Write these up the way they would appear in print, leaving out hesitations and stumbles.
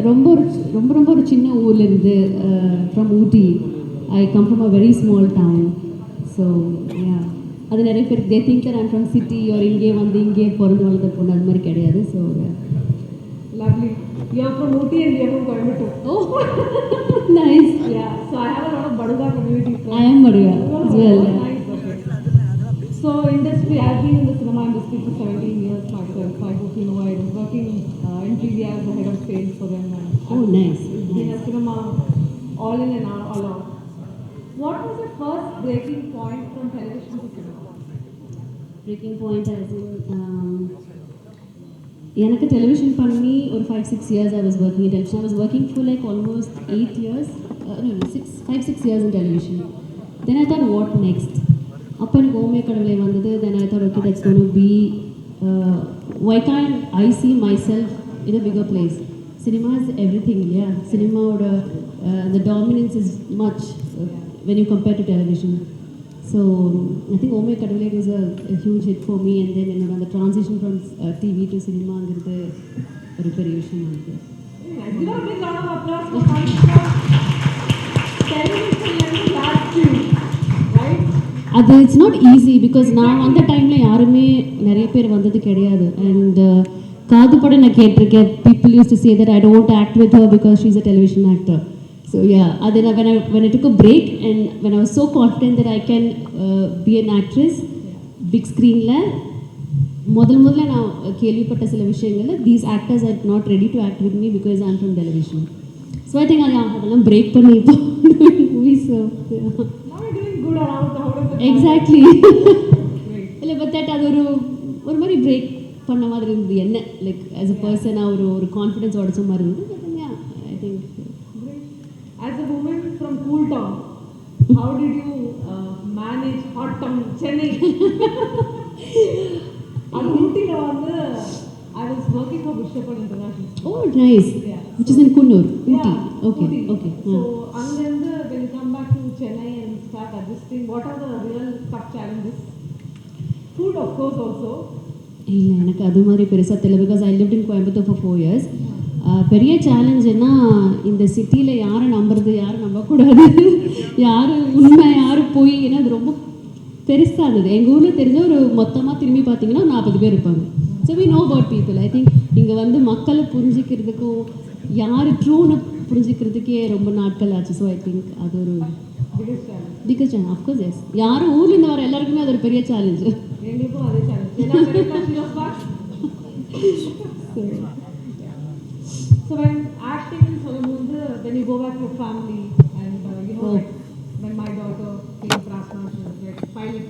ரொம்ப ஒரு சின்ன ஊர்லேருந்து from Ooty. I come from a very small town. So yeah, அது நிறைய பேர் they think that I'm from city ஒரு இங்கே வந்து இங்கே பிறந்து வளர்ந்த பொண்ணு, அது மாதிரி கிடையாது. So lovely. You are from Ooty and you are from Coimbatore. oh nice. Yeah, so I have a lot of Baduga community friends. I am Baduga as well. Nice, okay. So industry, I've been in the cinema industry for 17 years myself. I hope you know I was working in PVR as the head of sales for them. Oh nice. In a cinema, all in and all out. What was the first breaking point from television to cinema? Breaking point as in எனக்கு television பண்ணி ஒரு 5-6 years I was working in television. I was working for like almost 8 years, 5-6 years in television. Then I thought, what next? அப்போ எனக்கு ஓமே கடவுளை வந்தது. Then I thought, okay, that's going to be, why can't I see myself in a bigger place? Cinema is everything, yeah. Cinema, the dominance is much when you compare to television. So I think Ome Kadavale was a huge hit for me, and then the transition from TV to cinema angirudhu oru periya vishayam irukku. Give a big round of applause for television and last year, right? அது it's not easy because நான் வந்த டைம்ல யாருமே நிறைய பேர் வந்தது கிடையாது. And காது பட நான் கேட்டிருக்கேன், people used to say that I don't act with her because she's a television actor. So yeah, when I took a break and when I was so confident that I can be an actress, big screen la முதல்ல நான் கேள்விப்பட்ட சில விஷயங்கள்ல these actors are not ready to act with me because I'm from television. So I think அதெல்லாம் break பண்ணி இப்போ doing movies. So yeah. Now you're doing good around the whole of the Exactly. இல்லை but that அது ஒரு மாதிரி break பண்ண மாதிரி இருந்தது. என்ன like as a person ஒரு கான்ஃபிடன்ஸ் உடச்ச மாதிரி இருந்தது. But yeah, I think as a woman from cool town, how did you manage hot town Chennai? And Ooty la vandu I was working for Bishopon International. Oh nice. Yeah. Which is in Kunnur, Ooty. Yeah, Okay, Ooty. okay. So angandu when you come back to Chennai and start adjusting, what are the real tough challenges? Food of course also. இல்லை எனக்கு அது மாதிரி பெருசாக தெரியல because I lived in Coimbatore for 4 years. பெரிய சேலஞ்சுன்னா இந்த சிட்டியில் யாரை நம்புறது யாரை நம்பக்கூடாது, யார் உண்மை யார் போய், ஏன்னா அது ரொம்ப பெருசாக இருந்தது. எங்கள் ஊரில் தெரிஞ்ச ஒரு மொத்தமாக திரும்பி பார்த்தீங்கன்னா 40 பேர் இருப்பாங்க. So we know about people. I think இங்கே வந்து மக்களை புரிஞ்சிக்கிறதுக்கும் யார் ட்ரூன்னு புரிஞ்சிக்கிறதுக்கே ரொம்ப நாட்கள் ஆச்சு. ஸோ ஐ திங்க் அது ஒரு பிகஸ்ட் சேலஞ்ச். அஃப்கோர்ஸ் எஸ், யாரும் ஊர்லேருந்து வர எல்லாருக்குமே அது ஒரு பெரிய சேலஞ்சு. எங்களுக்கும் அதே challenge. So when acting in Solomon, when you go back to family and when my daughter came Prasna, she was like pilot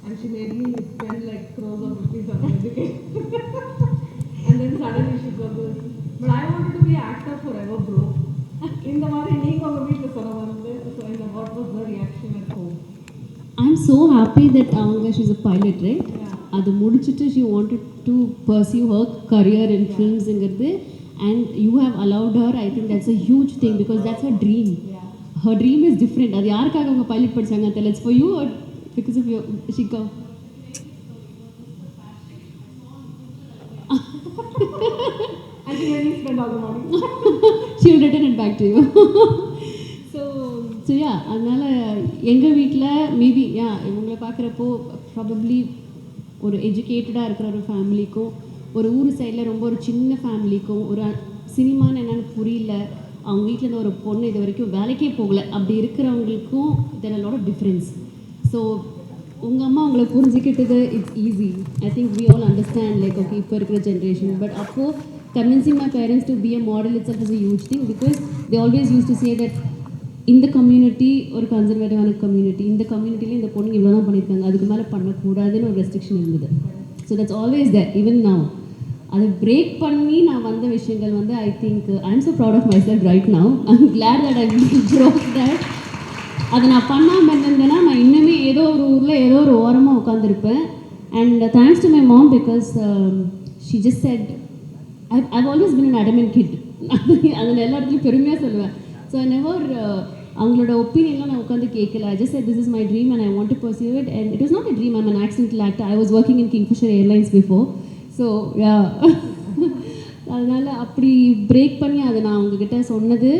and she made me spend like crores of rupees on education. And then suddenly she got this. But I wanted to be an actor forever, bro. In the morning, you go meet the Solomon. So what was the reaction at home? I'm so happy that she's a pilot, right? Yeah. அது முடிச்சிட்டு she wanted to pursue her career in films ingirdhu. And you have allowed her. I think that's a huge thing because that's her dream. Yeah. Her dream is different. அது யாருக்காக அவங்க pilot படிச்சாங்க தெரியல. It's for you or because of your Shika? I think when you spend all the money. She will return it back to you. So yeah, அதனால எங்கள் வீட்டில் maybe இவங்களை பார்க்குறப்போ ப்ராபப்ளி ஒரு எஜுகேட்டடாக இருக்கிற ஒரு ஃபேமிலிக்கும் ஒரு ஊர் சைடில் ரொம்ப ஒரு சின்ன ஃபேமிலிக்கும் ஒரு சினிமான்னு என்னென்னு புரியல, அவங்க வீட்டில் இருந்த ஒரு பொண்ணு இது வரைக்கும் வேலைக்கே போகலை, அப்படி இருக்கிறவங்களுக்கும் there are lot of difference. So உங்கள் அம்மா அவங்கள புரிஞ்சுக்கிட்டது it's easy. I think we all understand like okay இப்போ இருக்கிற ஜென்ரேஷன். பட் அப்போது convincing my parents to be a model it's is a huge thing because they always used to say that இந்த community ஒரு கன்சர்வேட்டிவான community, இந்த கம்யூனிட்டியில் இந்த பொண்ணு இவ்வளோ தான் பண்ணியிருக்காங்க, அதுக்கு மேலே பண்ணக்கூடாதுன்னு ஒரு ரெஸ்ட்ரிக்ஷன் இருந்தது. So that's always there even now. அதை பிரேக் பண்ணி நான் வந்த விஷயங்கள் வந்து I think I am so proud of myself right now. I am glad that I broke that. அதை நான் பண்ணாமல் இருந்திருந்தேன்னா நான் இன்னுமே ஏதோ ஒரு ஊரில் ஏதோ ஒரு ஓரமாக உட்காந்துருப்பேன். And thanks to my mom because she just said I've always been an adamant kid. அதில் எல்லா இடத்துலையும் பெருமையாக சொல்லுவேன். ஸோ ஐ நெவர் அவங்களோட ஒப்பீனியன்லாம் நான் உட்காந்து கேட்கல. I just said this is my dream and I want to pursue it, and it was not a dream. I'm an accidental actor. I was working in Kingfisher Airlines before. So yeah, அதனால் அப்படி break பண்ணி அதை நான் உங்ககிட்ட சொன்னது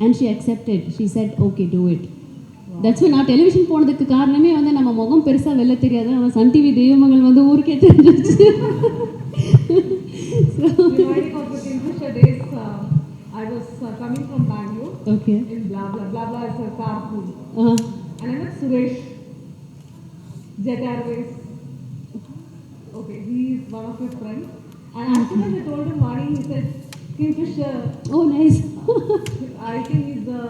and she accepted. She said okay do it. That's why நான் television போனதுக்கு காரணமே வந்து நம்ம முகம் பெருசாக வெளில தெரியாது, ஆனால் சன் டிவி தெய்வமகள் வந்து ஊருக்கே தெரிஞ்சிருச்சு. Reminding of the Kingfisher days, I was coming from Bangalore. Okay. In blah blah blah blah is a carpool. Uh-huh. And I met Suresh, Jet Airways. Okay, he is one of my friends. And as soon as I told him money, he said, Kingfisher. Oh, nice. I think he's the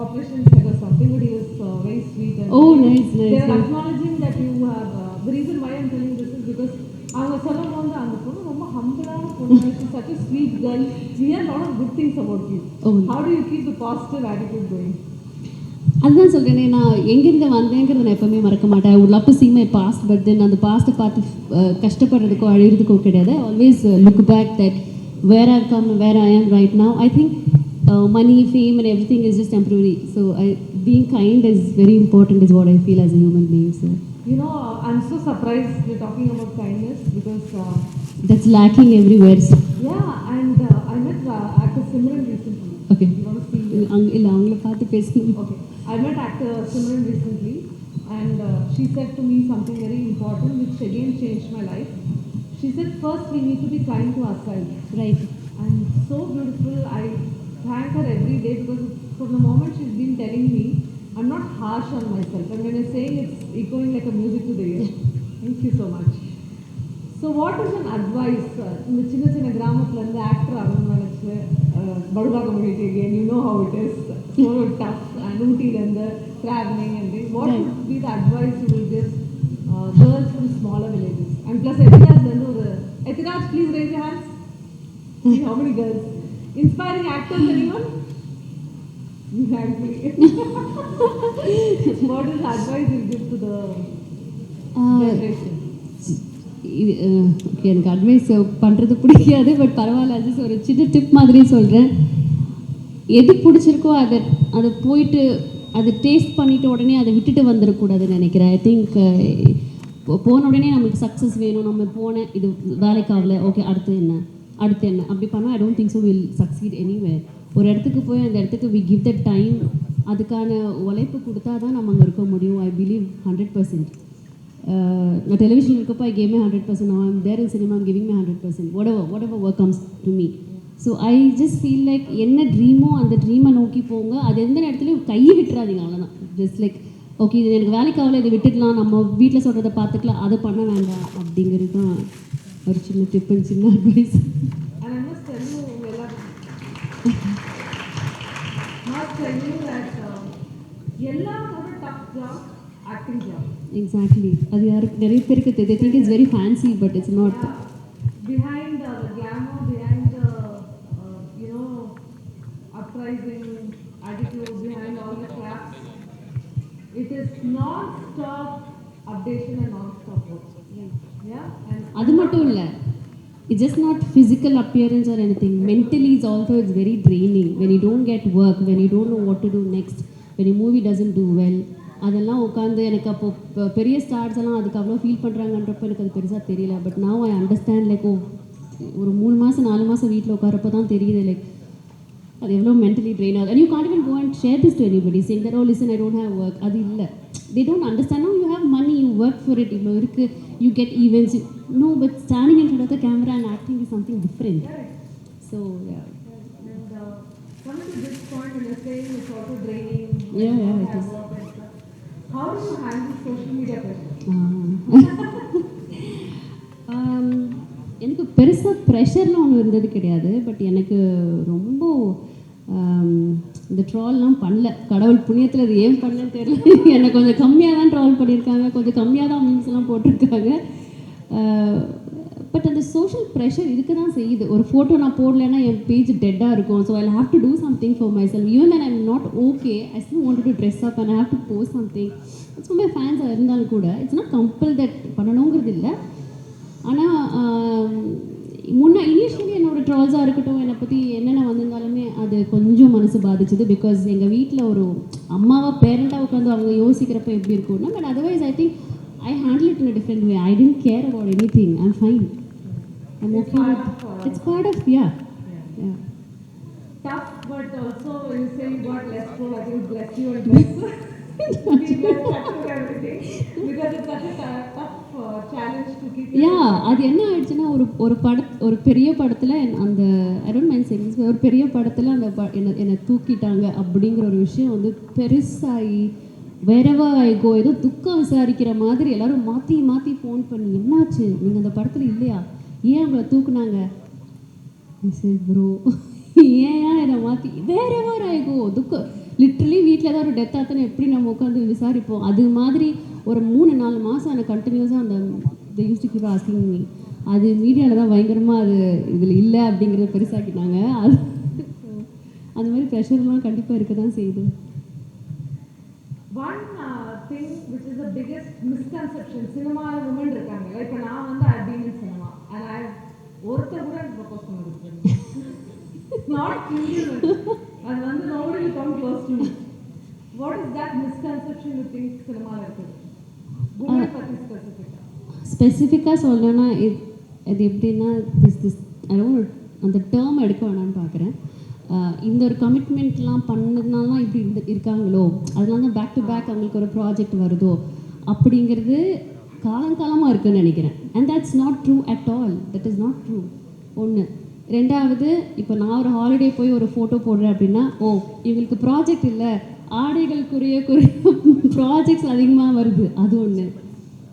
operations head or something, but he was very sweet. And Oh, nice, nice. they are nice. acknowledging that you have. The reason why I'm telling this is because அவங்க சொல்லும் போது அந்த பொண்ணு ரொம்ப ஹம்பிளான பொண்ணு, such a sweet girl. We hear a lot of good things about you. Oh. How do you keep the positive attitude going? அதுதான் சொல்கிறேனே, நான் எங்கேருந்து வந்தேங்கிறத நான் எப்பவுமே மறக்க மாட்டேன். I would love to see my past, but then அந்த பாஸ்ட்டை பார்த்து கஷ்டப்படுறதுக்கோ அழுகிறதுக்கோ கிடையாது. Always look back that where I come, where I am right now. I think money, fame and everything is just temporary. So being kind is very important is what I feel as a human being. So You know, I'm so surprised you're talking about kindness because that's lacking everywhere. So. yeah, and I met actor Simran recently. Okay. You want to see? இல்லை அவங்கள பார்த்து பேசுங்க. Okay. I met actor Simran recently, and she said to me something very important, which again changed my life. She said, first we need to be kind to ourselves. Right. And so beautiful. I thank her every day because from the moment she's been telling me, I'm not harsh on myself. And when I'm saying, it's echoing like a music to the ear. Thank you so much. So what is an advice? இந்த சின்ன சின்ன கிராமத்துல இருந்து actor ஆகணும்னு நினைச்சு Baduga community again, you know how it is, so tough, and ஊட்டில இருந்து traveling and things. What would be the advice you will give girls from smaller villages? And plus எத்திராஜ்ல இருந்து ஒரு Ethiraj, please raise your hands. See how many girls? Inspiring actors, anyone? Exactly. What is the advice you give to the generation? Okay, எனக்கு advice பண்ணுறது பிடிக்காது, but பரவாயில்ல, அது ஒரு சின்ன tip மாதிரி சொல்கிறேன். எது பிடிச்சிருக்கோ அதை போயிட்டு அதை டேஸ்ட் பண்ணிவிட்டு உடனே அதை விட்டுட்டு வந்துடக்கூடாதுன்னு நினைக்கிறேன். ஐ திங்க் போன உடனே நம்மளுக்கு சக்ஸஸ் வேணும், நம்ம போனேன் இது வேலைக்கு ஆகல, ஓகே அடுத்து என்ன அப்படி பண்ணால் I don't think so will succeed anywhere. ஒரு இடத்துக்கு போய் அந்த இடத்துக்கு வி கிவ் த டைம், அதுக்கான உழைப்பு கொடுத்தா தான் நம்ம அங்கே இருக்க முடியும். I believe 100%. நான் டெலிவிஷன் இருக்கப்போ I gave my 100%. now I'm there in cinema, I'm giving my 100%. whatever work comes to me. So I just feel like என்ன ட்ரீமோ அந்த ட்ரீமை நோக்கி போங்க. அது எந்த நேரத்துலையும் கையை விட்டுறாதீங்க, அவ்வளோதான். ஜஸ்ட் லைக் ஓகே இது எனக்கு வேலைக்காகல, இதை விட்டுடலாம், நம்ம வீட்டில் சொல்கிறத பார்த்துக்கலாம், அதை பண்ண வேண்டாம் அப்படிங்கிறது தான் ஒரு சின்ன டிப் அண்ட் சின்ன advice. And I must tell you, that எல்லாரோட tough job, acting job. Exactly. அது யாருக்கு நிறைய பேருக்கு தெரியும். I think it's very fancy, but it's not. Yeah. Behind the glamour, behind the uprising attitude, behind all the crafts, it is non-stop updation and non-stop work. Yeah. And அது மட்டும் இல்லை, it's just not physical appearance or anything. Mentally it's very draining when you don't get work, when you don't know what to do next, when your movie doesn't do well. அதெல்லாம் உட்காந்து எனக்கு அப்போ பெரிய stars எல்லாம் அதுக்கு அவ்வளோ feel பண்ணுறாங்கன்றப்போ எனக்கு அது பெருசாக தெரியல. But now I understand. Like ஒரு 3 மாதம் 4 மாதம் வீட்டில் உட்காரப்போ தான் தெரியுது லைக் அது எவ்வளோ மென்டலி ட்ரெயின் ஆகுது. And you can't even go and share this to anybody saying that oh listen I don't have work. அது இல்லை, they don't understand. Now you have money, you work for it, இவ்வளோ இருக்குது, you get events. No, but standing in front of the camera and acting is something different. So yeah. And coming to this point, when you're saying it's also draining, Yeah, it is. How do you handle social media pressure? எனக்கு பெருசாக ப்ரெஷர்லாம் ஒன்று இருந்தது கிடையாது. But எனக்கு ரொம்ப இந்த ட்ரால்லாம் பண்ணல. கடவுள் புண்ணியத்தில் அது ஏன் பண்ணலன்னு தெரியல. என்னை கொஞ்சம் கம்மியாக தான் ட்ரால் பண்ணியிருக்காங்க, கொஞ்சம் கம்மியாக தான் மீம்ஸ் எல்லாம் போட்டிருக்காங்க. பட் அந்த சோஷியல் ப்ரெஷர் இருக்க தான் செய்யுது. ஒரு ஃபோட்டோ நான் போடலைன்னா என் பேஜ் டெட்டாக இருக்கும். So I have to do something for myself. Even then I am not okay, I still want to dress up and I have to post something. It's my ஃபேன்ஸாக இருந்தாலும் கூட it's not compel that பண்ணணுங்கிறது இல்லை. ஆனால் initially என்னோடய ட்ரால்ஸாக இருக்கட்டும், என்னை பற்றி என்னென்ன வந்திருந்தாலுமே அது கொஞ்சம் மனசு பாதிச்சுது. பிகாஸ் எங்கள் வீட்டில் ஒரு அம்மாவாக பேரண்ட்டாக உட்காந்து அவங்க யோசிக்கிறப்ப எப்படி இருக்கும்னா, but otherwise I think I handle it in a different way. I didn't care about anything. I'm fine. I'm It's okay part with of, it's part of yeah. Yeah. tough, but also you saying God bless you, I think bless you and bless be blessed after everything because it's such a tough challenge to keep it. யா அது என்ன ஆயிடுச்சுன்னா ஒரு பெரிய படத்தில் அந்த I don't mind saying ஒரு பெரிய படத்தில் அந்த என்னை தூக்கிட்டாங்க அப்படிங்கிற ஒரு விஷயம் வந்து பெருசாகி வேறவா ஆயிக்கோ ஏதோ துக்கம் விசாரிக்கிற மாதிரி எல்லாரும் மாற்றி மாற்றி ஃபோன் பண்ணி என்னாச்சு நீங்கள் அந்த படத்தில் இல்லையா ஏன் அவங்கள தூக்குனாங்க ப்ரோ ஏன் இதை மாற்றி வேறவா ஆயிக்கோ துக்கம் லிட்ரலி வீட்டில் ஏதாவது ஒரு டெத் ஆத்தனை எப்படி நம்ம உட்காந்து விசாரிப்போம் அது மாதிரி ஒரு 3-4 மாதம் எனக்கு கண்டினியூஸாக அந்த use to keep asking me அது மீடியாவில் தான் பயங்கரமாக அது இதில் இல்லை அப்படிங்கிறத பெருசாக்கிட்டாங்க அது அந்த மாதிரி ப்ரெஷர்லாம் கண்டிப்பாக இருக்க தான் செய்யுது. One thing which is the biggest misconception cinema women இருக்காங்க இப்போ நான் வந்து I've been in cinema and I ஒருத்தர் கூட ப்ரொபோஸ் பண்ணிருக்கேன் not Indian அது வந்து nobody will come close to me. What is that misconception you think cinema இருக்குது women பத்தி ஸ்பெசிஃபிக்காக சொல்லணும்னா இது எப்படின்னா திஸ் அந்த டேர்ம் எடுக்க வேணாம்னு பார்க்குறேன். இந்த ஒரு கமிட்மெண்ட்லாம் பண்ணதுனால தான் இப்படி இருக்காங்களோ அதனால தான் பேக் டு பேக் அவங்களுக்கு ஒரு ப்ராஜெக்ட் வருதோ அப்படிங்கிறது காலங்காலமாக இருக்குன்னு நினைக்கிறேன். And that's not true at all. That is not true. ஒன்று. ரெண்டாவது, இப்போ நான் ஒரு ஹாலிடே போய் ஒரு ஃபோட்டோ போடுறேன் அப்படின்னா இவங்களுக்கு ப்ராஜெக்ட் இல்லை ஆடைகளுக்குரிய ப்ராஜெக்ட்ஸ் அதிகமாக வருது அது ஒன்று.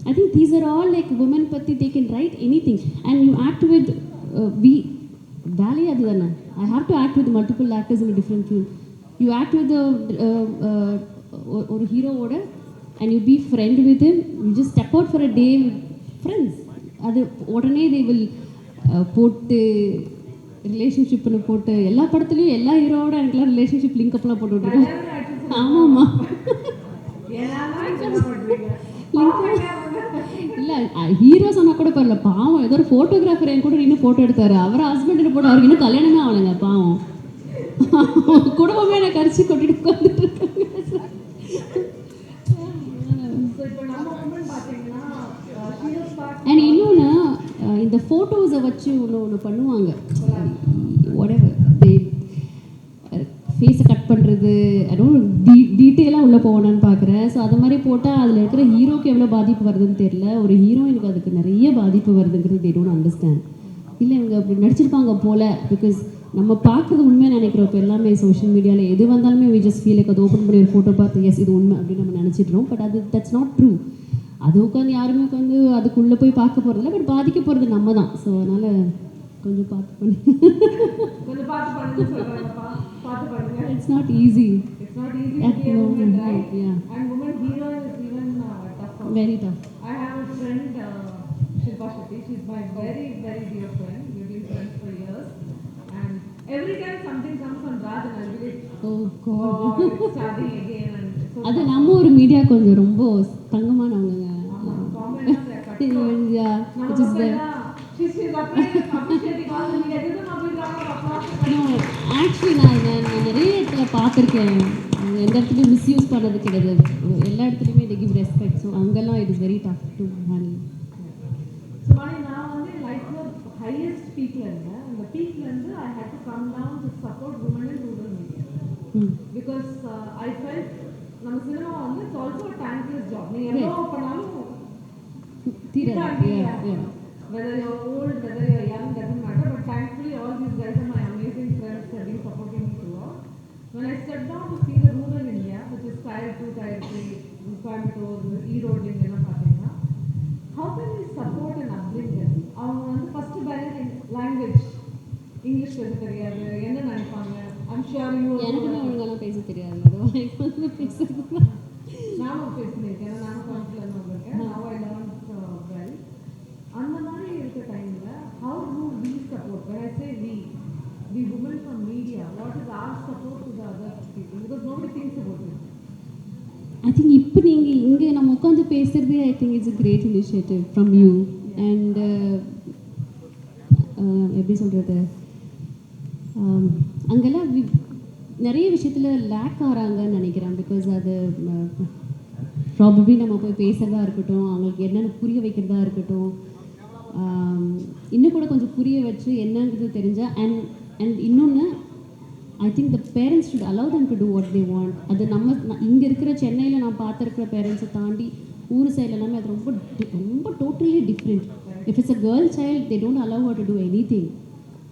I think these are all like women patti they can write anything and you act with Valley adana. I have to act with multiple actors in a different film. You act with or hero oda and you be friend with him. You just step out for a day with friends. Adu odane they will போட்டு ரிலேஷன்ஷிப்னு போட்டு எல்லா படத்துலையும் எல்லா ஹீரோவோட எனக்குலாம் relationship link அப்லாம் போட்டு விட்டுருக்கோம். ஆமாம்மா இல்லை ஹீரோ சொன்னால் கூட பரவாயில்ல பாவம் ஏதோ ஒரு ஃபோட்டோகிராஃபர் என் கூட இன்னும் ஃபோட்டோ எடுத்தார் அவர் ஹஸ்பண்ட் போட்டு அவருக்கு இன்னும் கல்யாணமே ஆகலைங்க பாவம் குடும்பமே எனக்கு கரிச்சு கொட்டிட்டு உட்காந்துட்டு இருக்காங்க. அண்ட் இன்னொன்று இந்த ஃபோட்டோஸை வச்சு ஒன்று பண்ணுவாங்க ஃபேஸை கட் பண்ணுறது அதுவும் டீட்டெயிலாக உள்ளே போகணுன்னு பார்க்குறேன். ஸோ அது மாதிரி போட்டால் அதில் இருக்கிற ஹீரோக்கு எவ்வளோ பாதிப்பு வருதுன்னு தெரியல, ஒரு ஹீரோயினுக்கு அதுக்கு நிறைய பாதிப்பு வருதுங்கிறது they don't understand. இல்லை இவங்க அப்படி நடிச்சிருப்பாங்க போல் பிகாஸ் நம்ம பார்க்குறது உண்மையாக நினைக்கிறோம். இப்போ எல்லாமே சோஷியல் மீடியாவில் எது வந்தாலுமே we just feel like அது ஓப்பன் பண்ணி ஒரு ஃபோட்டோ பார்த்து எஸ் இது உண்மை அப்படின்னு நம்ம நினச்சிட்றோம். பட் அது தட்ஸ் நாட் ட்ரூ. அது உட்காந்து யாருமே உட்காந்து அதுக்குள்ளே போய் பார்க்க போகிறதில்ல. பட் பாதிக்க போகிறது நம்ம தான். ஸோ அதனால் கொஞ்சம் பார்த்து பண்ணி it's not easy. It's not easy at to be a woman, right? Yeah. And woman hero is even tough. Very tough. I have a friend, Shilpa Shetty. She's my very, very dear friend. We've been friends for years. And every time something comes on Raj and I'll be like, oh God, it's starting again. And so அது நம்ம ஒரு media கொஞ்சம் ரொம்ப தங்கமானவங்க. yeah, which is the she's appreciating all the media. This is not really no actually நான் நிறைய இடத்துல பார்த்துருக்கேன். எந்த இடத்துலையும் மிஸ்யூஸ் பண்ணது கிடையாது. எல்லா இடத்துலையுமே they give respect. ஸோ அங்கெல்லாம் it is very tough to handle. So நான் வந்து லைஃப்ல ஹையஸ்ட் பீக்ல இருந்தேன். அந்த பீக்ல இருந்து I had to come down to support women in rural media because I felt நம்ம சினிமா வந்து it's also a thankless job. நீ எவ்வளோ பண்ணாலும் whether you're old, whether you're young, doesn't matter. But thankfully, all these guys are my amazing friends who have been supporting me throughout. When I stepped down to see the rural India, which is Tier 2, Tier 3, Coimbatore, E-Road, how can we support and upbring them? அவங்க வந்து first barrier language, English பேச தெரியாது, என்ன நினைப்பாங்க? I'm sure you. எனக்குமே ஒழுங்காலாம் பேச தெரியாது. நானும் பேசினேன், நானும் காலேஜ்ல வந்திருக்கேன். Now I learned well. அந்த மாதிரி இருக்க டைம்ல how do we support? When I say we women from media, what is our support to the other people? Because nobody thinks about it. I think இப்போ நீங்கள் இங்கே நம்ம உட்காந்து பேசுகிறதே I think it's a great initiative from you. And எப்படி சொல்கிறது, அங்கெல்லாம் நிறைய விஷயத்தில் லேக் ஆகிறாங்கன்னு நினைக்கிறேன். பிகாஸ் அது ப்ராபப்ளி நம்ம போய் பேசுகிறதா இருக்கட்டும், அவங்களுக்கு என்னென்னு புரிய வைக்கிறதா இருக்கட்டும், இன்னும் கூட கொஞ்சம் புரிய வச்சு என்னங்கிறது தெரிஞ்சால் அண்ட் இன்னொன்று I think the parents should allow them to do what they want. அது நம்ம இங்கே இருக்கிற சென்னையில் நான் பார்த்துருக்கிற பேரண்ட்ஸை தாண்டி ஊர் சைடில் எல்லாமே அது ரொம்ப ரொம்ப totally different. If it's a girl child they don't allow her to two anything.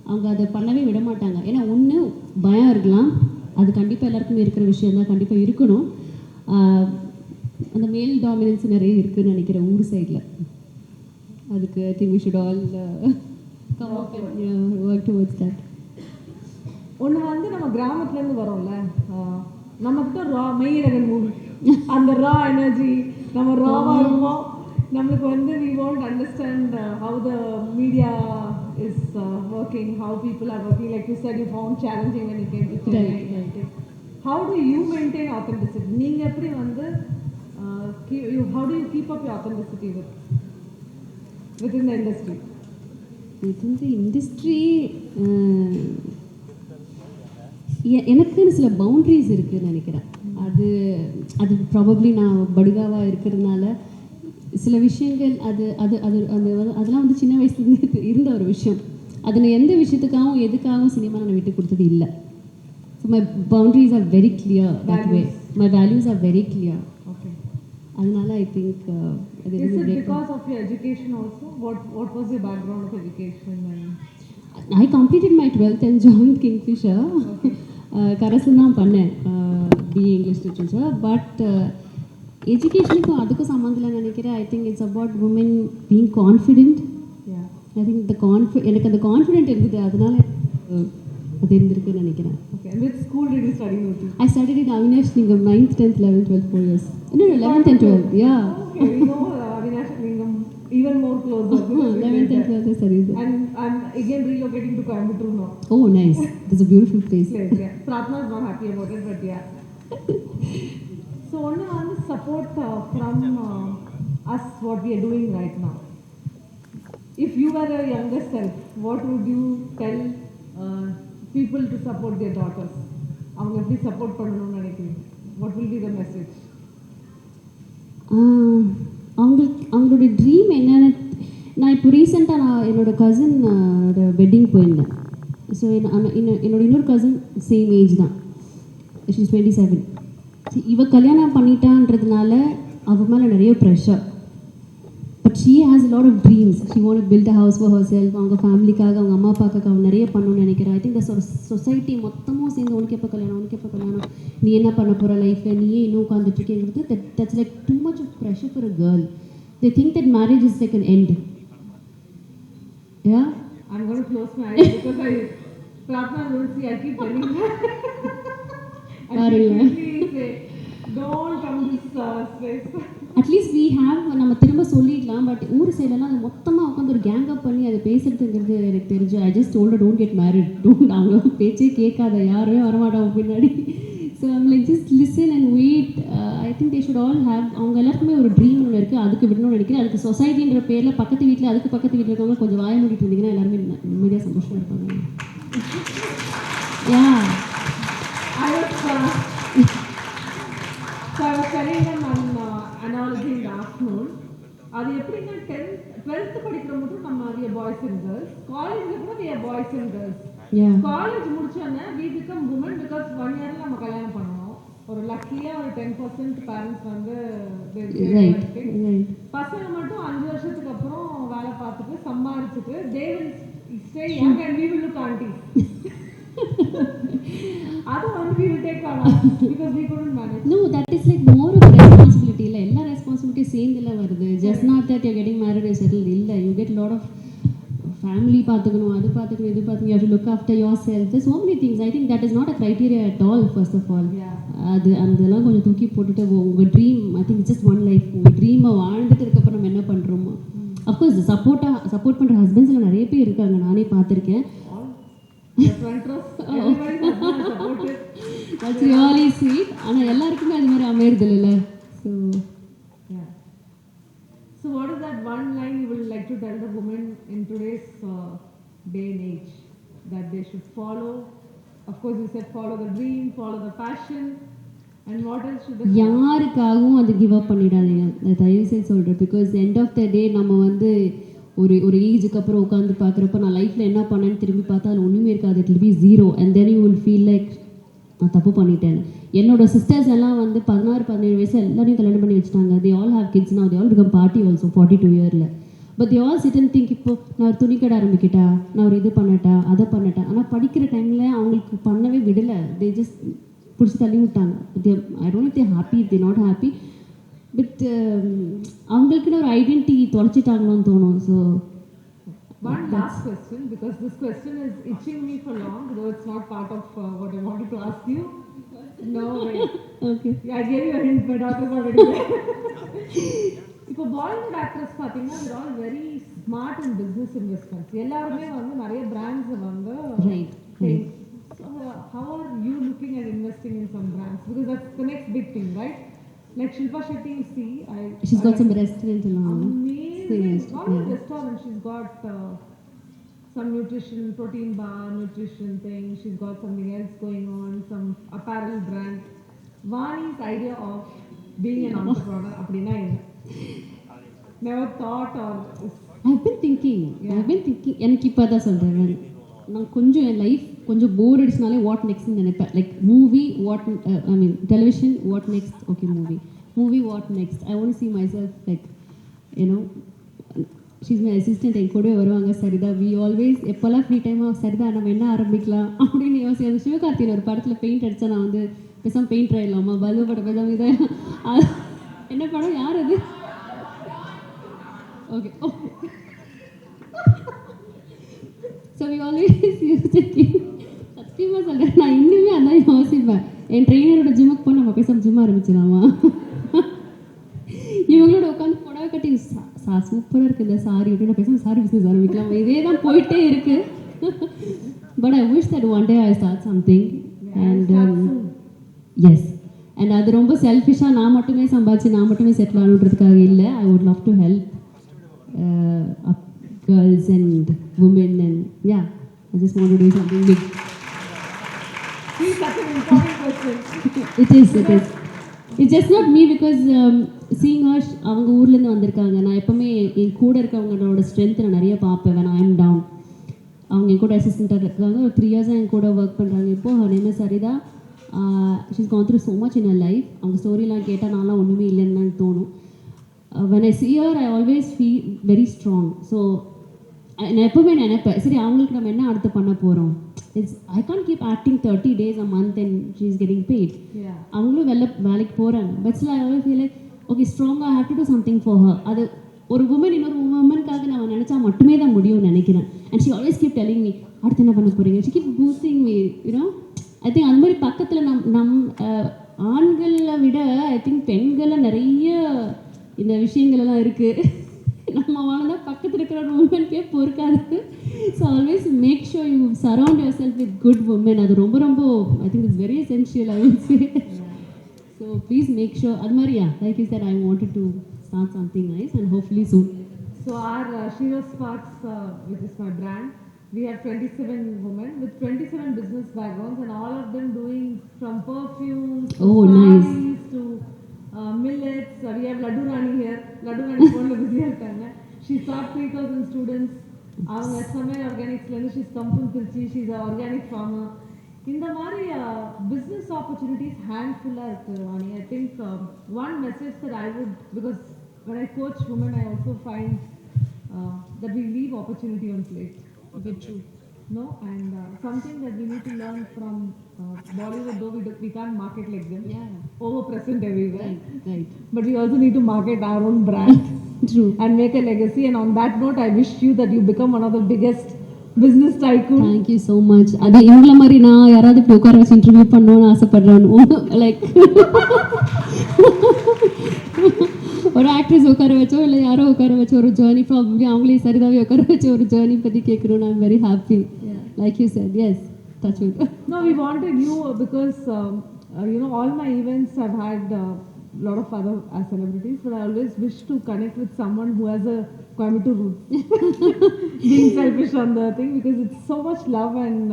அவங்க அதை பண்ணவே விட மாட்டாங்க. ஏன்னா ஒன்று பயம் இருக்கலாம், அது கண்டிப்பாக எல்லாருக்குமே இருக்கிற விஷயம் தான், கண்டிப்பாக இருக்கணும். அந்த மேல் டாமினன்ஸ் நிறைய இருக்குதுன்னு நினைக்கிறேன் ஊர் சைடில். அதுக்கு I think we should all come up and work towards that. ஒன்று வந்து நம்ம கிராமத்துலேருந்து வரோம்ல, நம்மக்கிட்ட ரா மெய்யழகன் மூவி அந்த ரா எனர்ஜி நம்ம ராவாக இருப்போம். நம்மளுக்கு வந்து we won't understand how the media is working, how people are working. Like you said, you found challenging when you came to Chennai. Right. How do you maintain authenticity? நீங்கள் எப்படி வந்து how do you keep up your authenticity within the industry? Within the industry எனக்குன்னு சில boundaries இருக்குதுன்னு நினைக்கிறேன். அது probably நான் படுகாவாக இருக்கிறதுனால சில விஷயங்கள் அது அது அது அது அதெல்லாம் வந்து சின்ன வயசுலேருந்து இருந்த ஒரு விஷயம். அது நான் எந்த விஷயத்துக்காகவும் எதுக்காகவும் சினிமா நான் விட்டு கொடுத்தது இல்லை. So my boundaries are very clear that way. My values are very clear. Okay. அதனால I think is it because of your education also? What was your background of education? I completed my 12th and joined Kingfisher. கரஸ்ல தான் பண்ணேன் BA English Literature. But எஜுகேஷனுக்கும் அதுக்கும் சம்மந்தம் இல்லைன்னு நினைக்கிறேன். I think it's about women being confident. I think எனக்கு அந்த கான்ஃபிடென்ட் இருக்குது, அதனால அது இருந்திருக்குன்னு நினைக்கிறேன். Okay. And which school did you study with? I studied in Avinash Lingam, 9th, 10th, 11th, 12th, 4 years. No, 11th and 12th, yeah. Okay, we know Avinash Lingam even more closer. 11th and 12th I studied there. And I'm again relocating to Coimbatore now. Oh, nice. It's a beautiful place. Yeah. Pratna is not happy about it, but yeah. So, one on the support from us, what we are doing right now. If you were a younger self, what would you tell people to support their daughters? அவங்க எப்படி support பண்ணணும்னு நினைக்கிறீங்க? What will be the message? அவங்களுடைய dream என்னென்னு நான் இப்போ ரீசெண்டாக என்னோடய கசின் வெட்டிங் போயிருந்தேன். ஸோ என்னோட இன்னொரு கசின் சேம் ஏஜ் தான், ஷீ இஸ் 27. இவ கல்யாணம் பண்ணிட்டான்றதுனால அவ மேலே நிறைய pressure. But she has a lot of dreams. She want to build a house for herself. அவங்க ஃபேமிலிக்காக, அவங்க அம்மா அப்பாக்காக அவன் நிறைய பண்ணணும்னு நினைக்கிறேன். ஐ திங்க் த சொசைட்டி மொத்தமும் சேர்ந்து உனக்கு எப்போ கல்யாணம், நீ என்ன பண்ண போகிற லைஃப்பில், நீயே இன்னும் உட்காந்துட்ருக்கேங்கிறது that's like too much of pressure for a girl. They think that marriage is like an end. Yeah? I'm going to close my eyes because Pratna will see, I keep telling her. I keep say, don't come this space. At least we have, நம்ம திரும்ப சொல்லிடலாம். But ஊர் சைடெல்லாம் அது மொத்தமாக உட்காந்து ஒரு gang அப் பண்ணி அதை பேசுறதுங்கிறது எனக்கு தெரிஞ்சு. I just told don't get married, அவங்க பேச்சே கேட்காத, யாருமே வரமாட்டாங்க பின்னாடி. So I'm like just listen and wait. I think they should all have, அவங்க எல்லாருக்குமே ஒரு ட்ரீம் ஒன்று இருக்குது, அதுக்கு விடணும்னு நினைக்கிறேன். அதுக்கு சொசைட்டின்ற பேரில் பக்கத்து வீட்டில், அதுக்கு பக்கத்து வீட்டில் இருக்கவங்க கொஞ்சம் வாய மூடிட்டு இருந்தீங்கன்னா எல்லாருமே நிம்மதியாக சந்தோஷமாக இருப்பாங்க. யா So I was telling them on analogy in the afternoon. அது எப்படின்னா 12th படிக்கிற மட்டும் நம்ம we are boys and girls. காலேஜ்ல கூட we are boys and girls. College முடிச்சோன்னே we become women because 1 yearல நம்ம கல்யாணம் பண்ணணும். ஒரு லக்கியா ஒரு 10% பேரண்ட்ஸ் வந்து பசங்க மட்டும் 5 வருஷத்துக்கு அப்புறம் வேலை பார்த்துட்டு சம்பாதிச்சுட்டு they will stay young and we will look aunties. அது வந்து we will take on us because we couldn't manage. No, that is like more of a responsibility. இல்ல எல்லா ரெஸ்பான்சிபிலிட்டி சேர்ந்துல வருது. Just not that you're getting married and settled. இல்ல, you get a lot of family பார்த்துக்கணும், அது பார்த்துக்கணும், இது பார்த்துக்கணும். You have to look after yourself. There's so many things. I think that is not a criteria at all, first of all. அது அதெல்லாம் கொஞ்சம் தூக்கி போட்டுட்டு உங்கள் dream, I think just one life. உங்கள் ட்ரீமை வாழ்ந்துட்டு இருக்கப்போ நம்ம என்ன பண்ணுறோமோ. அஃப்கோர்ஸ் சப்போர்ட் பண்ணுற ஹஸ்பண்ட்ஸில் நிறைய பேர் இருக்காங்க, நானே பார்த்துருக்கேன். That's really sweet. ஆனால் எல்லாருக்குமே அது மாதிரி அமையறது இல்லைல்ல. So what is that one line you would like to tell the women in today's day and age that they should follow? Of course you said follow the dream, follow the passion, and what else should they follow? யாருக்காகவும் அது give up பண்ணிடாதீங்க, தயவு செய்து சொல்கிறேன். Because end of the டே நம்ம வந்து ஒரு ஏஜுக்கு அப்புறம் உட்காந்து பார்க்குறப்ப நான் லைஃப்பில் என்ன பண்ணேன்னு திரும்பி பார்த்தா அதில் ஒன்றுமே இருக்காது. It will be zero and then you will feel like நான் தப்பு பண்ணிட்டேன். என்னோட சிஸ்டர்ஸ் எல்லாம் வந்து 16-17 வயசு எல்லாரையும் கல்யாணம் பண்ணி வச்சுட்டாங்க. They all have kids now, they all become party also 42 இயரில். But they all sit and think இப்போ நான் ஒரு துணி கடை ஆரம்பிக்கிட்டா, நான் ஒரு இது பண்ணட்டா, அதை பண்ணட்டேன். ஆனால் படிக்கிற டைமில் அவங்களுக்கு பண்ணவே விடலை. தே ஜஸ்ட் பிடிச்சி தள்ளி விட்டாங்க. I don't they happy, they not happy. But அவங்களுக்குன்னு ஒரு ஐடென்டிட்டி தொலைச்சிட்டாங்களோன்னு தோணும். So one last question, because this question is itching me for long, though it's not part of what I wanted to ask you. No way. Okay. Yeah, I gave you a hint, my daughter's already there. இப்போ Bollywood actress பார்த்தீங்கன்னா they're all very smart in business investments. எல்லாருமே வந்து நிறைய brands வந்து right. So how are you looking at investing in some brands? Because that's the next big thing, right? Like Shilpa Shetty, you see, she's got some restaurant along. Amazing. Not a restaurant, she's got some nutrition, protein bar, nutrition thing. She's got something else going on, some apparel brand. Vani's idea of being an entrepreneur, அப்படினா என்ன? Never thought or I've been thinking. எனக்கு இப்போ தான் சொல்கிறேன். நான் கொஞ்சம் என் life கொஞ்சம் போர் அடிச்சுனாலே what நெக்ஸ்ட்னு நினைப்பேன். Like movie what I mean television what next, okay movie what next. I want see myself like you know she's my assistant. என் கூட வருவாங்க சரிதா. வி ஆல்வேஸ் எப்போல்லாம் ஃப்ரீ டைமாக சரிதா நம்ம என்ன ஆரம்பிக்கலாம் அப்படின்னு யோசி. அந்த சிவகார்த்தியின் ஒரு படத்தில் பெயிண்ட் அடித்தா நான் வந்து பேசாமல் பெயிண்ட் ஆகிடலாமா பல்பு படம் பேசாமல் இதை என்ன படம் யார் அது? Okay so we always use சத்தியமாக சொல்கிறேன். நான் இன்னுமே அதான் யோசிப்பேன். என் ட்ரெயினரோட ஜிம்முக்கு போய் நம்ம பேசாமல் ஜிம் ஆரம்பிச்சிடலாமா, இவங்களோட உட்காந்து புடவை கட்டி சூப்பராக இருக்குது இந்த சாரி அப்படின்னு பேசாமல் சாரி பிஸ்னஸ் ஆரம்பிக்கலாம். இதே தான் போயிட்டே இருக்கு. But I wish that one day I start something and yes. And அது ரொம்ப செல்ஃபிஷாக நான் மட்டுமே சம்பாதிச்சு நான் மட்டுமே செட்டில் ஆகணுன்றதுக்காக இல்லை. ஐ would love to help girls and women and yeah, I just want to do something big. It's such an important question. It is. It's just not me because seeing her, அவங்க ஊர்லேருந்து வந்திருக்காங்க. நான் எப்போவுமே என் கூட இருக்கவங்களோட strength நான் நிறைய பார்ப்பேன். when I am down அவங்க என் கூட அசிஸ்டண்ட்டாக இருக்காங்க. ஒரு 3 years என் கூட ஒர்க் பண்ணுறாங்க. இப்போது her name is Saritha. she's gone through so much in her life. அவங்க ஸ்டோரிலாம் கேட்டால் நான்லாம் ஒன்றுமே இல்லைன்னு தான் தோணும். when I see her I always feel very strong. So நான் எப்போவுமே நினைப்பேன் சரி அவங்களுக்கு நம்ம என்ன அடுத்து பண்ண போகிறோம். It's I can't keep acting 30 days a month and she is getting paid. அவங்களும் வேலைக்கு போகிறாங்க. But still I always feel like okay ஸ்ட்ராங்காக I have to do something for her. அது ஒரு உமன் இன்னொரு உமனுக்காக நம்ம நினச்சா மட்டுமே தான் முடியும்னு நினைக்கிறேன். And she always keep telling me அடுத்து என்ன பண்ண போகிறீங்க. She keep boosting me you know. I think அந்த மாதிரி பக்கத்தில் நம் ஆண்களை விட ஐ திங்க் பெண்களில் நிறைய இந்த விஷயங்கள் எல்லாம் இருக்குது. நம்ம வாழ்ந்தால் பக்கத்தில் இருக்கிற உமனுக்கே பொறுக்காது. So always make sure you surround yourself with good women. அது ரொம்ப ரொம்ப I think it's very essential I will say. So please make sure அது மாதிரியா like you said I wanted to start something nice and hopefully soon. So our Shiva Sparks, which is my brand, we have 27 women with 27 business backgrounds and all of them doing from perfumes to nice to millets. We have Laddu Rani here. Laddu Rani phone la busy irukanga. She taught 3000 students. அவங்க SMA Organics-ல இருந்து she's come from Trichy. She's an organic farmer. இந்த மாதிரி business opportunities handful-ஆ இருக்கு Vani. I think one message that I would, because when I coach women I also find that we leave opportunity on plate. Very true. No, and something that we need to learn from Bollywood, though we can't market like them. Yeah. Over present everywhere. Right. But we also need to market our own brand. True. And make a legacy. And on that note, I wish you that you become one of the biggest business tycoon. Thank you so much. அது இவங்கள மாதிரி நான் யாராவது இப்படி உட்கார வச்சு interview பண்ணணும்னு ஆசைப்படுறேன். லைக் ஒரு ஆக்ட்ரஸ் உட்கார வச்சோ இல்லை யாரோ உட்கார வச்சோ ஒரு ஜேர்னி ப்ராபப்ளி அவங்களே சரிதாவே உட்கார வச்சு ஒரு ஜேர்னி பற்றி கேட்குறோம். I am very happy. Like you said yes touch with. No, we wanted you because you know all my events I've had a lot of other celebrities, but I always wish to connect with someone who has a Coimbatore roots. Being selfish on the thing because it's so much love and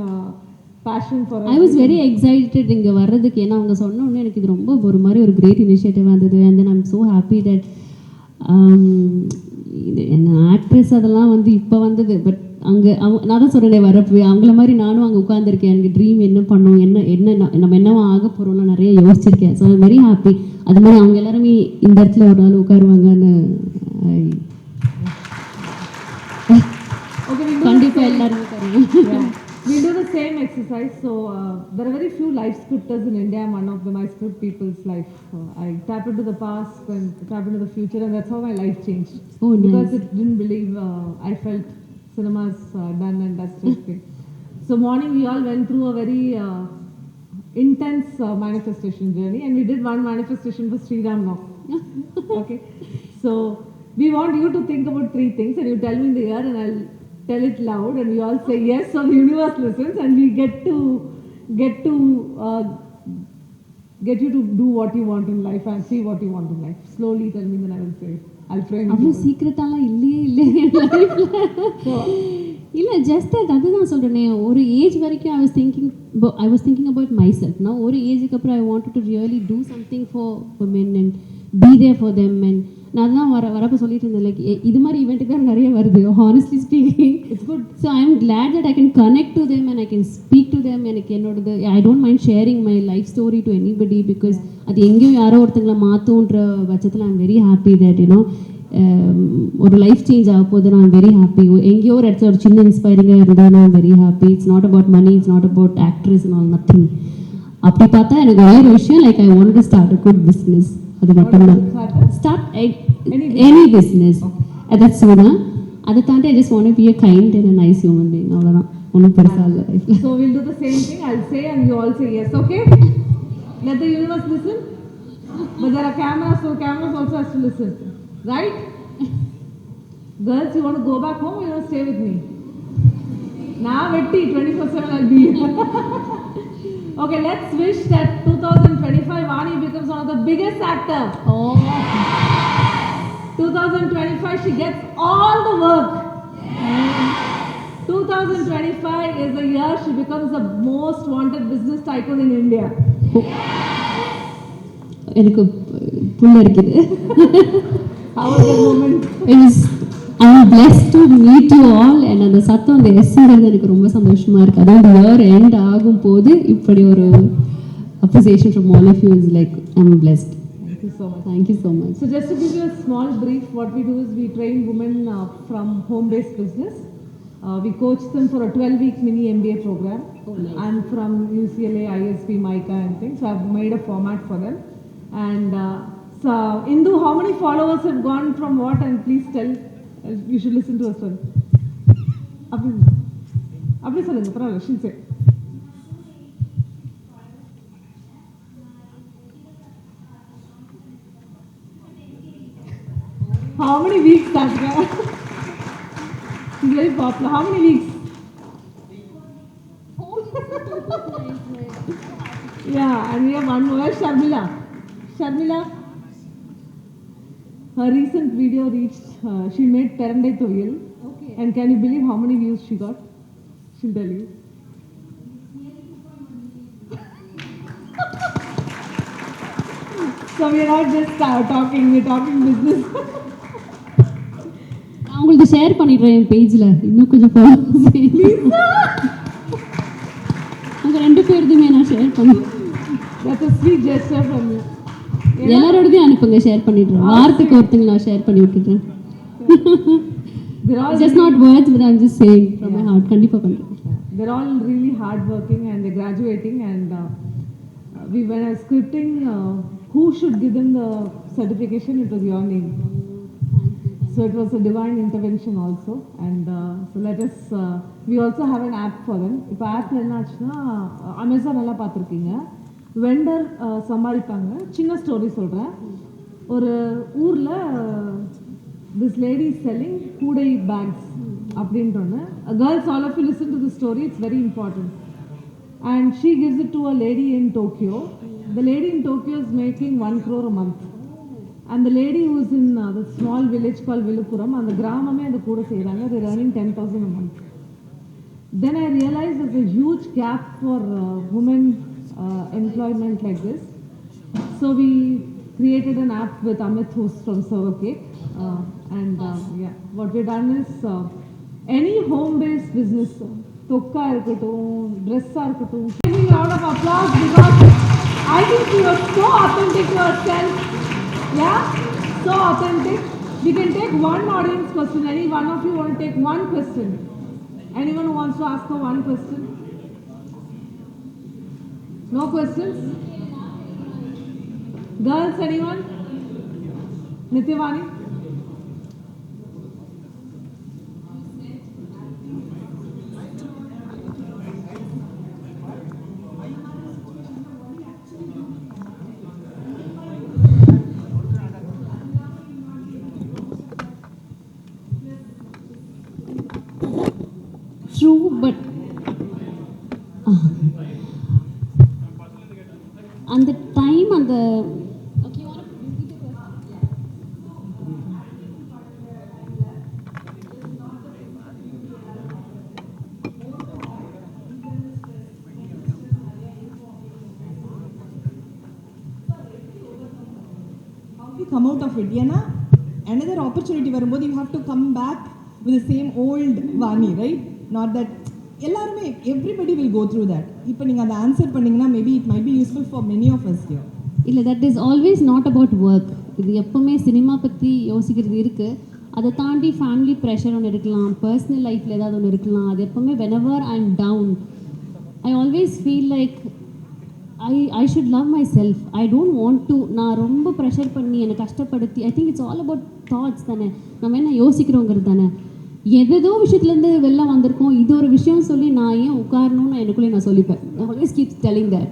passion for us. I was very excited இங்கே வர்றதுக்கு. ஏன்னா அவங்க சொன்ன உடனே எனக்கு இது ரொம்ப ஒரு மாதிரி ஒரு கிரேட் இனிஷியேட்டிவாக இருந்தது. And then I'm so happy that என்ன ஆக்ட்ரஸ் அதெல்லாம் வந்து இப்போ வந்தது. பட் அங்கே நான் தான் சொல்கிறேன் வரப்போ அவங்கள மாதிரி நானும் அங்கே உட்காந்துருக்கேன். எனக்கு ட்ரீம் என்ன பண்ணோம், நம்ம என்னவா ஆக போகிறோம்லாம் நிறைய யோசிச்சிருக்கேன். So I'm very happy. அது மாதிரி அவங்க எல்லாருமே இந்த இடத்துல ஒரு நாள் உட்காருவாங்கன்னு கண்டிப்பாக எல்லாருமே உட்காருவாங்க. We do the same exercise. So there are very few life scripters in India. I'm one of them. I script people's life. I tap into the past and tap into the future, and that's how my life changed. Oh, nice. Because it didn't believe I felt cinema's done and dusted thing. So morning we all went through a very intense manifestation journey, and we did one manifestation for Sri Ram now. Okay. So we want you to think about 3 things, and you tell me in the air, and I'll tell it loud, and we all say yes, so the universe listens, and we get you to do what you want in life and see what you want in life. Slowly tell me, then I will say. I'll frame it. அவ்வளோ சீக்கிரத்தாலாம் இல்லையே இல்லை just அதுதான் சொல்கிறேனே. ஒரு age வரைக்கும் I was thinking about myself. நான் ஒரு ஏஜுக்கு அப்புறம் I wanted to really do something for men and be there for them. And நான் தான் வரப்போ சொல்லிட்டு இருந்தேன், லைக் இது மாதிரி ஈவெண்ட்டுக்கு தான் நிறைய வருது. Honestly speaking it's good. So I am glad that I can connect to them and I can speak to them. எனக்கு என்னோடது I don't mind sharing my life story to anybody, because அது எங்கேயும் யாரோ ஒருத்தங்களை மாற்றுன்ற பட்சத்தில் ஐ am very happy that you know ஒரு life change ஆக போது. நான் வெரி ஹாப்பி. எங்கேயோ ஒரு இடத்துல ஒரு சின்ன இன்ஸ்பைரிங்காக இருந்தால் நான் very happy. It's not about money, it's not about actress and all, nothing. அப்படி பார்த்தா எனக்கு ஒரே ஒரு விஷயம், like I want to start a good business. அது மட்டும்தான். ஸ்டார்ட் எனி பிஸ்னஸ் அதான் சொன்னால். அதை தாண்டி I just want be a kind and a nice human being. அவ்வளோதான், ஒன்றும் பெருசாக இல்லை லைஃப்பில். So we'll do the same thing. I'll say and you all say yes, okay? Let the universe listen. But there are cameras, so cameras also has to listen. Right? Girls, you want to go back home or you want to stay with me? Now, Vetti, 24/7 I'll be here. Okay, let's wish that 2025 Vani becomes one of the biggest actors. Oh. 2025 she gets all the work. 2025 is the year she becomes the most wanted business tycoon in India. எனக்கு புள்ள இருக்குது. How was that moment? I'm blessed to meet you all. And அந்த சத்தம் அந்த எஸ்ங்கிறது எனக்கு ரொம்ப சந்தோஷமாக இருக்குது. அதாவது இயர் எண்ட் ஆகும் போது இப்படி ஒரு appreciation from all of you is like I'm blessed. Thank you so much. Thank you so much. So just to give you a small brief, what we do is we train women from home-based business. We coach them for a 12-week mini MBA program. Oh, nice. I'm from UCLA, ISB, MICA and things. So I've made a format for them. And so Indu, how many followers have gone from what? And please tell. You should listen to us well. Abhi solunga parala, she'll say. How many weeks, Tashka? She's very popular. How many weeks? Yeah, and we have one more, Sharmila. Sharmila, her recent video reached, she made Perandai Toyil. Okay. And can you believe how many views she got? She'll tell you. So we're not just talking, we're talking business. நான் உங்களுக்கு share பண்ணிடுறேன் என் பேஜில். இன்னும் கொஞ்சம் உங்கள் 2 பேருதுமே நான் share பண்ணுறேன். That's a sweet gesture from you. எல்லாரோடதையும் அனுப்புங்க, ஷேர் பண்ணிடுறேன். வாரத்துக்கு ஒருத்தங்க நான் ஷேர் பண்ணி விட்டுடுறேன். Just not words, but I'm just saying from my heart. கண்டிப்பாக பண்ணுறேன். They're all really hardworking and they're graduating. And when I was scripting who should give them the certification, it was your name. So it was a divine intervention also. And so let us, we also have an app for them. இப்போ app என்னாச்சுன்னா Amazon எல்லாம் பார்த்துருக்கீங்க, vendor சமாளிப்பாங்க. சின்ன story சொல்கிறேன். ஒரு ஊரில் this lady is selling கூடை bags அப்படின்றோன்னு. Girls, all of you listen to the story, it's very important. And she gives it to a lady in Tokyo. The lady in Tokyo is making 1 crore a month. And the lady who is in the small village called Viluppuram, and the gramame and the kuda seiranga, they're earning 10,000 a month. Then I realized there's a huge gap for women employment like this. So we created an app with Amit, who's from Servercake. Yeah, what we've done is any home-based business, tokka irukattum, dress irukattum. Giving a round of applause because I think you are so authentic to yourself. Yeah, so authentic. We can take one audience question. Any one of you want to take one question? Anyone who wants to ask her one question? No questions? Girls, anyone? Nityavani? True, but அந்த time அந்த okay, you want to repeat the question? How do you come out of it? ஏன்னா another opportunity வரும்போது you have to come back with the same old Vani, right? Not that எல்லாருமே everybody will go through that. இப்போ நீங்க அதை answer பண்ணீங்கன்னா maybe it might be useful for many of us here. இல்லை, that is always not about work. இது எப்போவுமே cinema பற்றி யோசிக்கிறது இருக்குது. அதை தாண்டி ஃபேமிலி ப்ரெஷர் ஒன்று இருக்கலாம், பர்சனல் லைஃப்பில் ஏதாவது ஒன்று இருக்கலாம். அது எப்போவுமே whenever I am down, I always feel like I should love myself. I don't want to நான் ரொம்ப ப்ரெஷர் பண்ணி என்னை கஷ்டப்படுத்தி. I think it's all about thoughts தானே, நம்ம என்ன யோசிக்கிறோங்கிறது தானே. எதோ விஷயத்துலேருந்து வெளில வந்திருக்கோம், இது ஒரு விஷயம் சொல்லி நான் ஏன் உட்காரணும்னு எனக்குள்ளே நான் சொல்லிப்பேன். I always keep telling that.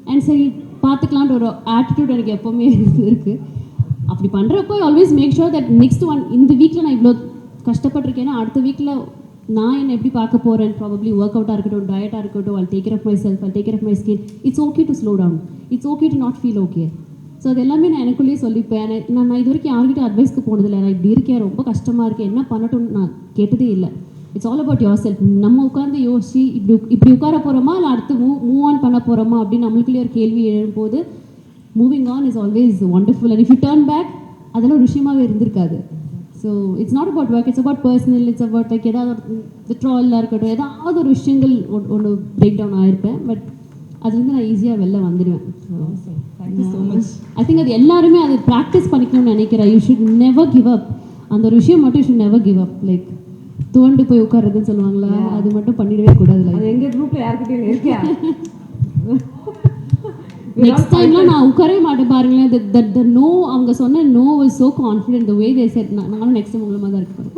And சரி பார்த்துக்கலான்ற ஒரு ஆட்டிடியூட் எனக்கு எப்போவுமே இருக்குது. அப்படி பண்ணுறப்போ always make sure that next one இந்த வீக்கில் நான் இவ்வளோ கஷ்டப்பட்டிருக்கேன்னா அடுத்த வீக்கில் நான் என்னை எப்படி பார்க்க போகிறேன். ப்ராபப்ளி ஒர்க் அவுட்டாக இருக்கட்டும், டயட்டாக இருக்கட்டும், I'll take care of myself, I'll take care of my skin. It's okay to slow down. It's okay to not feel okay. So அது எல்லாமே நான் எனக்குள்ளேயே சொல்லிப்பேன். நான் இது வரைக்கும் யார்கிட்ட அட்வைஸ்க்கு போனதில்லை. நான் இப்படி இருக்கேன், ரொம்ப கஷ்டமாக இருக்கேன், என்ன பண்ணட்டும்னு நான் கேட்டதே இல்லை. It's all about your self. நம்ம உட்காந்து யோசிச்சு இப்படி உட்கார போகிறோமா இல்லை அடுத்து மூவ் ஆன் பண்ண போகிறோமா அப்படின்னு நம்மளுக்குள்ளே ஒரு கேள்வி எழும்போது moving on is always wonderful. And if you turn back அதெல்லாம் ஒரு விஷயமாகவே இருந்திருக்காது. So it's not about work, it's about personal, it's about like ஏதாவது ஒரு ட்ராலாக இருக்கட்டும், ஏதாவது ஒரு விஷயங்கள் ஒன்று பிரேக் டவுன் ஆகிருப்பேன். பட் அதுலேருந்து நான் ஈஸியாக வெளில வந்துடுவேன். Thank you so much. I think அது எல்லாருமே அது ப்ராக்டிஸ் பண்ணிக்கணும்னு நினைக்கிறேன். You should never give up. அந்த ஒரு விஷயம் மட்டும் you should never give up. Like தோண்டு போய் உட்காருதுன்னு சொல்லுவாங்களா, அது மட்டும் பண்ணிடவே கூடாது. அது எங்கள் குரூப்பில் யார்கிட்டயும் இருக்கா? நெக்ஸ்ட் டைம்லாம் நான் உட்காரவே மாட்டேன் பாருங்களேன். த நோ அவங்க சொன்ன no was so confident the way they said. நானும் நெக்ஸ்ட் டைம் உங்களை மாதிரி தான் இருக்கேன்.